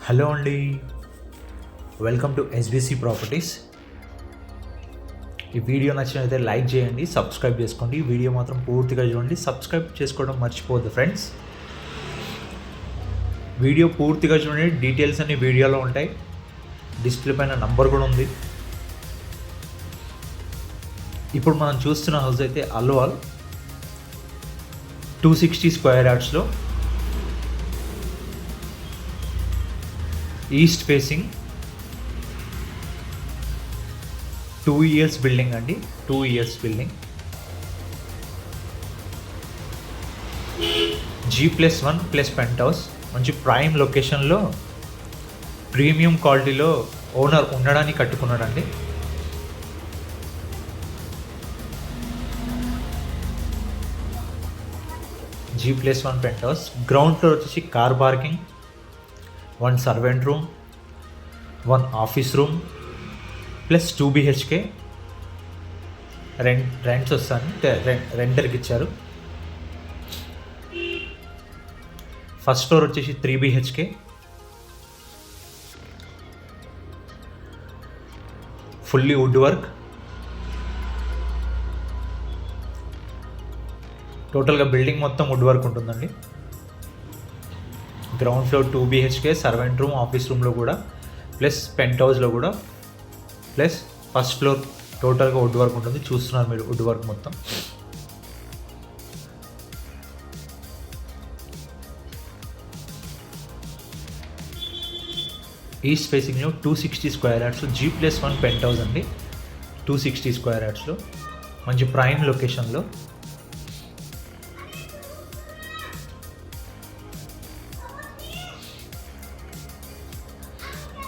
Hello అండి, welcome to SBC properties. ఈ video నచ్చినట్లయితే లైక్ చేయండి, సబ్స్క్రైబ్ చేసుకోండి. ఈ వీడియో మాత్రం పూర్తిగా చూడండి, సబ్స్క్రైబ్ చేసుకోవడం మర్చిపోవద్దు ఫ్రెండ్స్. వీడియో పూర్తిగా చూడండి, డీటెయిల్స్ అన్ని వీడియోలో ఉంటాయి. డిస్ప్లే పైన నంబర్ కూడా ఉంది. ఇప్పుడు మనం చూస్తున్న హౌస్ అయితే అల్వాల్ 260 స్క్వేర్ యార్డ్స్లో ఈస్ట్ ఫేసింగ్ 2 years బిల్డింగ్ అండి. 2 years building, G+1+ pent house. మంచి ప్రైమ్ లొకేషన్లో ప్రీమియం క్వాలిటీలో ఓనర్ ఉండడానికి కట్టుకున్నాడండి. G+1 pent house. Ground floor వచ్చేసి car parking, 1 servant room, 1 office room plus 2 BHK. Rents వస్తాను, రెంటర్కి ఇచ్చారు. ఫస్ట్ ఫ్లోర్ వచ్చేసి 3 BHK, ఫుల్లీ వుడ్ వర్క్. టోటల్గా బిల్డింగ్ మొత్తం వుడ్ వర్క్ ఉంటుందండి. Ground floor 2 BHK, servant room, office రూమ్లో కూడా ప్లస్ పెంట్ హౌస్లో కూడా ప్లస్ ఫస్ట్ ఫ్లోర్ టోటల్గా వుడ్ వర్క్ ఉంటుంది. చూస్తున్నారు మీరు వుడ్ వర్క్ మొత్తం. ఈస్ట్ ఫేసింగ్లో 260 square yards, G+1 pent house అండి. 260 స్క్వేర్ యార్డ్స్లో మంచి ప్రైమ్ లొకేషన్లో.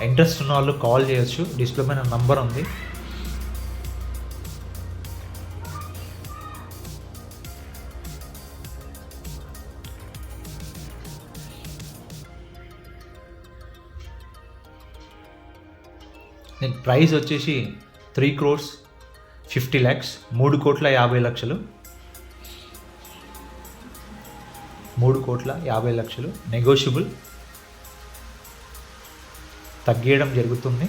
ఇంట్రెస్ట్ ఉన్న వాళ్ళు కాల్ చేయొచ్చు, డిస్ప్లే పైన నంబర్ ఉంది. నేను ప్రైస్ వచ్చేసి 3,50,00,000, 3,50,00,000, 3,50,00,000 నెగోషియబుల్, తగ్గేయడం జరుగుతుంది.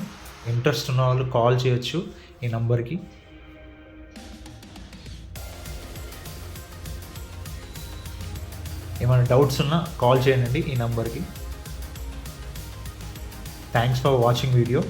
ఇంట్రెస్ట్ ఉన్న వాళ్ళు కాల్ చేయొచ్చు ఈ నంబర్కి. ఏమైనా డౌట్స్ ఉన్నా కాల్ చేయండి ఈ నంబర్కి. Thanks for watching video.